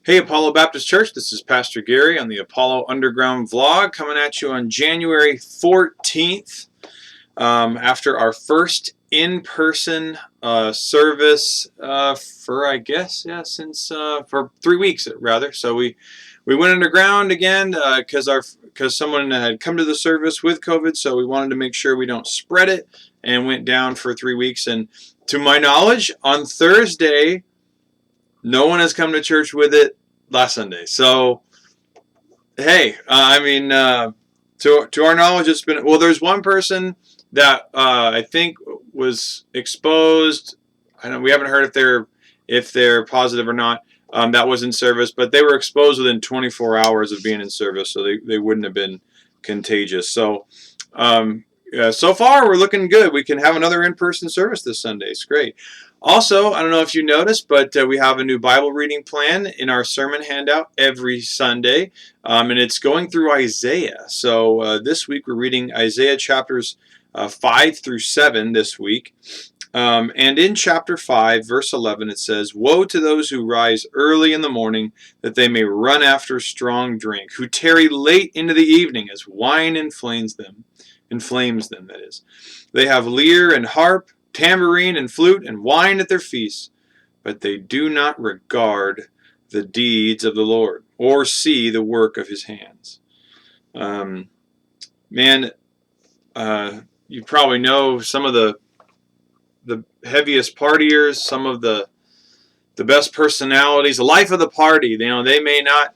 Hey, Apollo Baptist Church, this is Pastor Gary on the Apollo Underground Vlog, coming at you on January 14th after our first in-person service for 3 weeks rather. So we went underground again because someone had come to the service with COVID, so we wanted to make sure we don't spread it, and went down for 3 weeks. And to my knowledge, on Thursday, no one has come to church with it last Sunday. So, hey, to our knowledge, it's been, well, there's one person that I think was exposed. I know we haven't heard if they're positive or not. That was in service, but they were exposed within 24 hours of being in service, so they wouldn't have been contagious. So, so far we're looking good. We can have another in-person service this Sunday. It's great. Also, I don't know if you noticed, but we have a new Bible reading plan in our sermon handout every Sunday, and it's going through Isaiah. So this week we're reading Isaiah chapters 5 through 7 this week. And in chapter 5, verse 11, it says, "Woe to those who rise early in the morning, that they may run after strong drink, who tarry late into the evening, as wine inflames them, that is. They have lyre and harp, tambourine and flute and wine at their feasts, but they do not regard the deeds of the Lord, or see the work of his hands." You probably know some of the heaviest partiers, some of the best personalities, the life of the party. They may not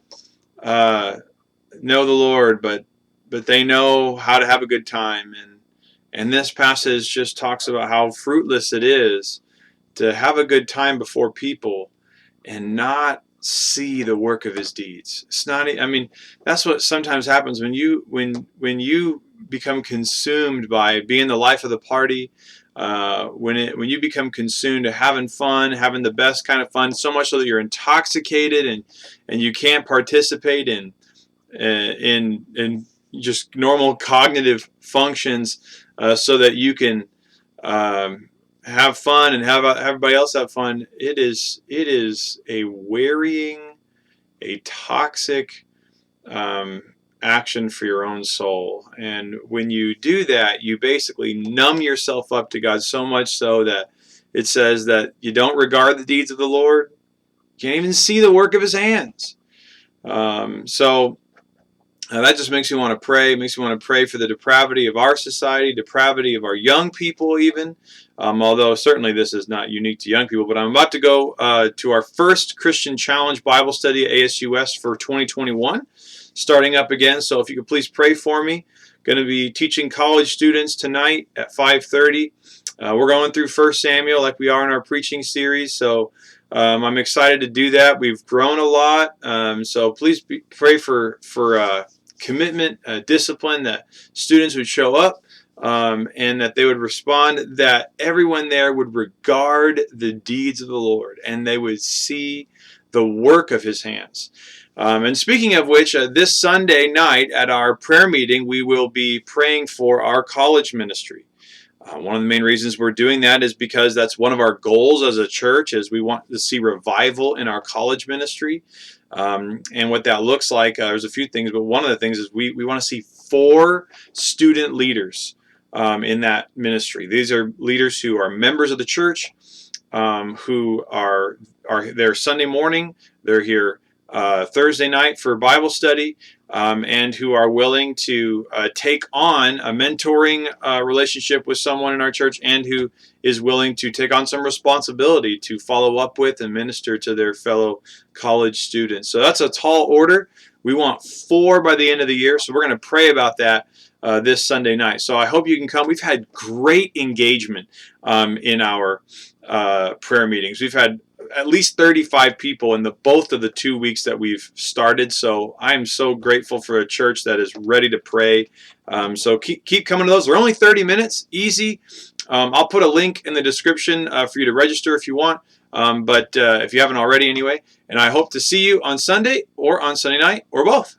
know the Lord, but they know how to have a good time. And this passage just talks about how fruitless it is to have a good time before people and not see the work of his deeds. It's not. I mean, that's what sometimes happens when you become consumed by being the life of the party. When you become consumed to having fun, having the best kind of fun, so much so that you're intoxicated and you can't participate in just normal cognitive functions, so that you can have fun and have everybody else have fun. It is a wearying, a toxic action for your own soul. And when you do that, you basically numb yourself up to God, so much so that it says that you don't regard the deeds of the Lord. You can't even see the work of his hands. That just makes me want to pray. It makes me want to pray for the depravity of our society, depravity of our young people even. Although certainly this is not unique to young people. But I'm about to go to our first Christian Challenge Bible study at ASUS for 2021, starting up again. So if you could please pray for me. Going to be teaching college students tonight at 5:30. We're going through 1 Samuel like we are in our preaching series. So I'm excited to do that. We've grown a lot. So please pray for commitment, discipline, that students would show up, and that they would respond, that everyone there would regard the deeds of the Lord, and they would see the work of his hands. And speaking of which, this Sunday night at our prayer meeting, we will be praying for our college ministry. One of the main reasons we're doing that is because that's one of our goals as a church, is we want to see revival in our college ministry. And what that looks like, there's a few things, but one of the things is we want to see 4 student leaders in that ministry. These are leaders who are members of the church, who are there Sunday morning. They're here Thursday night for Bible study, and who are willing to take on a mentoring relationship with someone in our church, and who is willing to take on some responsibility to follow up with and minister to their fellow college students. So that's a tall order. We want 4 by the end of the year, so we're going to pray about that this Sunday night. So I hope you can come. We've had great engagement in our prayer meetings. We've had at least 35 people in both of the 2 weeks that we've started. So I'm so grateful for a church that is ready to pray. So keep coming to those. They're only 30 minutes, easy. I'll put a link in the description for you to register if you want. But if you haven't already anyway. And I hope to see you on Sunday or on Sunday night or both.